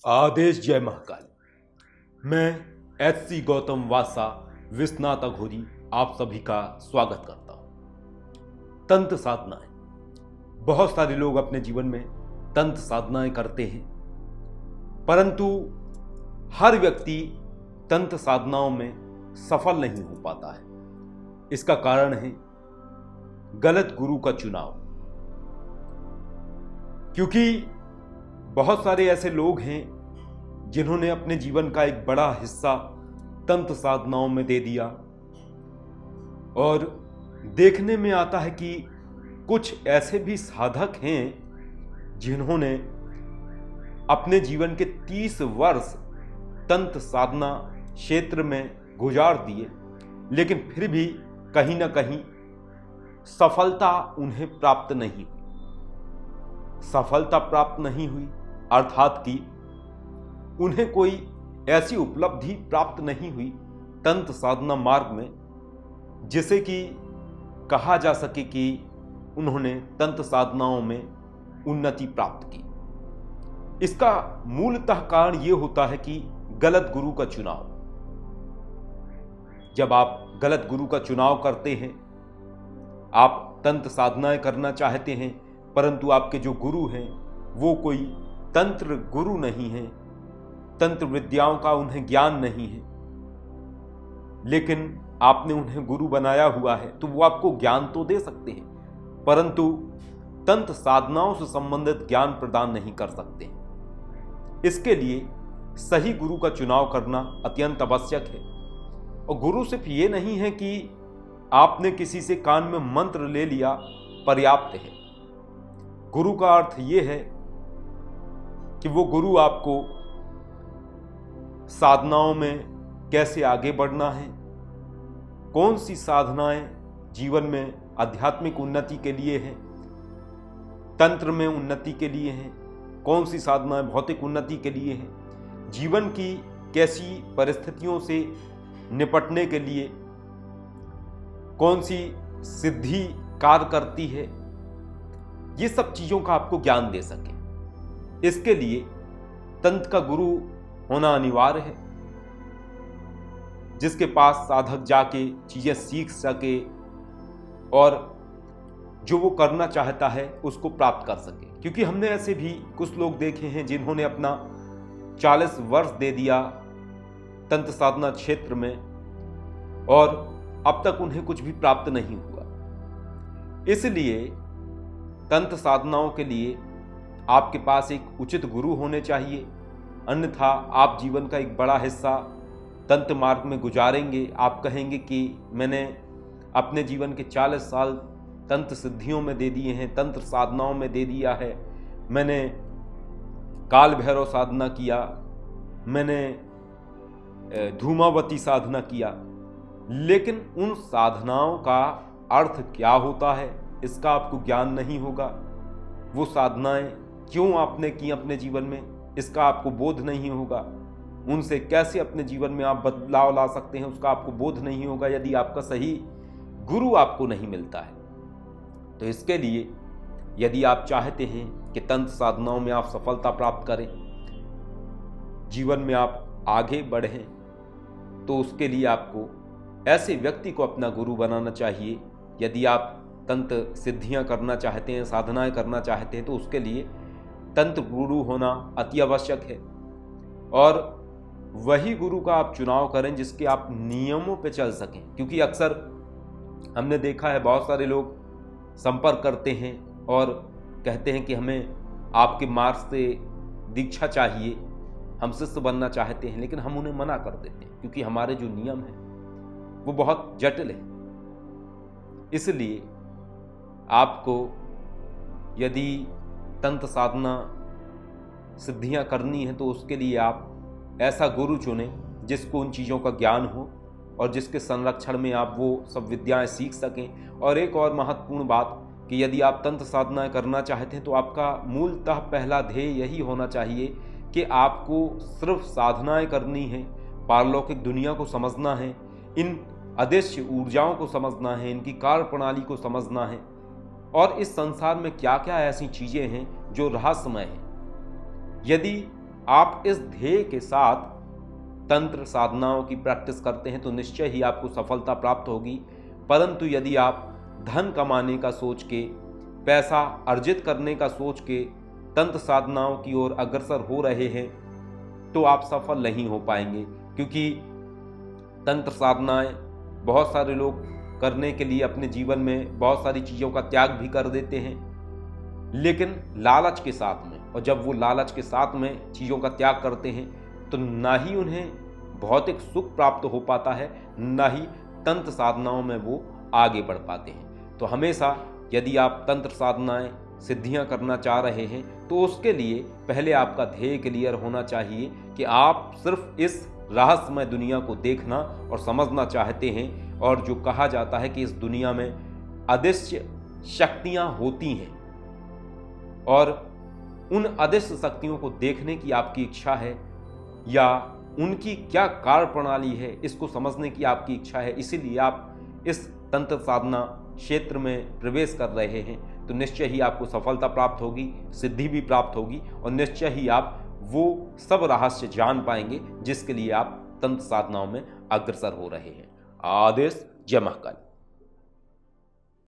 आदेश जय महाकाल। मैं एच.सी. गौतम वासा विश्वनाथ अघोरी आप सभी का स्वागत करता हूं। तंत्र साधनाएं, बहुत सारे लोग अपने जीवन में तंत्र साधनाएं करते हैं, परंतु हर व्यक्ति तंत्र साधनाओं में सफल नहीं हो पाता है। इसका कारण है गलत गुरु का चुनाव। क्योंकि बहुत सारे ऐसे लोग हैं जिन्होंने अपने जीवन का एक बड़ा हिस्सा तंत्र साधनाओं में दे दिया, और देखने में आता है कि कुछ ऐसे भी साधक हैं जिन्होंने अपने जीवन के 30 वर्ष तंत्र साधना क्षेत्र में गुजार दिए, लेकिन फिर भी कहीं ना कहीं सफलता उन्हें प्राप्त नहीं हुई। सफलता प्राप्त नहीं हुई अर्थात कि उन्हें कोई ऐसी उपलब्धि प्राप्त नहीं हुई तंत्र साधना मार्ग में जिसे कि कहा जा सके कि उन्होंने तंत्र साधनाओं में उन्नति प्राप्त की। इसका मूलतः कारण यह होता है कि गलत गुरु का चुनाव। जब आप गलत गुरु का चुनाव करते हैं, आप तंत्र साधनाएं करना चाहते हैं, परंतु आपके जो गुरु हैं वो कोई तंत्र गुरु नहीं है, तंत्र विद्याओं का उन्हें ज्ञान नहीं है, लेकिन आपने उन्हें गुरु बनाया हुआ है, तो वो आपको ज्ञान तो दे सकते हैं, परंतु तंत्र साधनाओं से संबंधित ज्ञान प्रदान नहीं कर सकते। इसके लिए सही गुरु का चुनाव करना अत्यंत आवश्यक है। और गुरु सिर्फ ये नहीं है कि आपने किसी से कान में मंत्र ले लिया पर्याप्त है। गुरु का अर्थ ये है कि वो गुरु आपको साधनाओं में कैसे आगे बढ़ना है, कौन सी साधनाएं जीवन में आध्यात्मिक उन्नति के लिए हैं, तंत्र में उन्नति के लिए हैं, कौन सी साधनाएं भौतिक उन्नति के लिए हैं, जीवन की कैसी परिस्थितियों से निपटने के लिए कौन सी सिद्धि कार्य करती है, ये सब चीजों का आपको ज्ञान दे सके। इसके लिए तंत्र का गुरु होना अनिवार्य है, जिसके पास साधक जाके चीजें सीख सके और जो वो करना चाहता है उसको प्राप्त कर सके। क्योंकि हमने ऐसे भी कुछ लोग देखे हैं जिन्होंने अपना 40 वर्ष दे दिया तंत्र साधना क्षेत्र में और अब तक उन्हें कुछ भी प्राप्त नहीं हुआ। इसलिए तंत्र साधनाओं के लिए आपके पास एक उचित गुरु होने चाहिए, अन्यथा आप जीवन का एक बड़ा हिस्सा तंत्र मार्ग में गुजारेंगे। आप कहेंगे कि मैंने अपने जीवन के 40 साल तंत्र सिद्धियों में दे दिए हैं, तंत्र साधनाओं में दे दिया है, मैंने काल भैरव साधना किया, मैंने धूमावती साधना किया, लेकिन उन साधनाओं का अर्थ क्या होता है इसका आपको ज्ञान नहीं होगा। वो साधनाएं क्यों आपने की अपने जीवन में इसका आपको बोध नहीं होगा। उनसे कैसे अपने जीवन में आप बदलाव ला सकते हैं उसका आपको बोध नहीं होगा, यदि आपका सही गुरु आपको नहीं मिलता है। तो इसके लिए यदि आप चाहते हैं कि तंत्र साधनाओं में आप सफलता प्राप्त करें, जीवन में आप आगे बढ़ें, तो उसके लिए आपको ऐसे व्यक्ति को अपना गुरु बनाना चाहिए। यदि आप तंत्र सिद्धियां करना चाहते हैं, साधनाएं करना चाहते हैं, तो उसके लिए तंत्र गुरु होना अति आवश्यक है। और वही गुरु का आप चुनाव करें जिसके आप नियमों पे चल सकें। क्योंकि अक्सर हमने देखा है बहुत सारे लोग संपर्क करते हैं और कहते हैं कि हमें आपके मार्ग से दीक्षा चाहिए, हम शिष्य बनना चाहते हैं, लेकिन हम उन्हें मना कर देते हैं क्योंकि हमारे जो नियम हैं वो बहुत जटिल है। इसलिए आपको यदि तंत्र साधना सिद्धियां करनी है तो उसके लिए आप ऐसा गुरु चुनें जिसको उन चीज़ों का ज्ञान हो और जिसके संरक्षण में आप वो सब विद्याएं सीख सकें। और एक और महत्वपूर्ण बात कि यदि आप तंत्र साधनाएं करना चाहते हैं तो आपका मूलतः पहला ध्येय यही होना चाहिए कि आपको सिर्फ साधनाएं करनी है, पारलौकिक दुनिया को समझना है, इन अदृश्य ऊर्जाओं को समझना है, इनकी कार्य प्रणाली को समझना है और इस संसार में क्या क्या ऐसी चीज़ें हैं जो रहस्यमय हैं। यदि आप इस ध्येय के साथ तंत्र साधनाओं की प्रैक्टिस करते हैं तो निश्चय ही आपको सफलता प्राप्त होगी। परंतु यदि आप धन कमाने का सोच के, पैसा अर्जित करने का सोच के तंत्र साधनाओं की ओर अग्रसर हो रहे हैं तो आप सफल नहीं हो पाएंगे, क्योंकि तंत्र साधनाएं बहुत सारे लोग करने के लिए अपने जीवन में बहुत सारी चीज़ों का त्याग भी कर देते हैं, लेकिन लालच के साथ में। और जब वो लालच के साथ में चीज़ों का त्याग करते हैं तो ना ही उन्हें भौतिक सुख प्राप्त हो पाता है, ना ही तंत्र साधनाओं में वो आगे बढ़ पाते हैं। तो हमेशा यदि आप तंत्र साधनाएं सिद्धियां करना चाह रहे हैं तो उसके लिए पहले आपका ध्येय क्लियर होना चाहिए कि आप सिर्फ इस रहस्यमय दुनिया को देखना और समझना चाहते हैं। और जो कहा जाता है कि इस दुनिया में अदृश्य शक्तियां होती हैं और उन अदृश्य शक्तियों को देखने की आपकी इच्छा है या उनकी क्या कार्य प्रणाली है इसको समझने की आपकी इच्छा है, इसीलिए आप इस तंत्र साधना क्षेत्र में प्रवेश कर रहे हैं, तो निश्चय ही आपको सफलता प्राप्त होगी, सिद्धि भी प्राप्त होगी और निश्चय ही आप वो सब रहस्य जान पाएंगे जिसके लिए आप तंत्र साधनाओं में अग्रसर हो रहे हैं। आदेश जय महाकाल।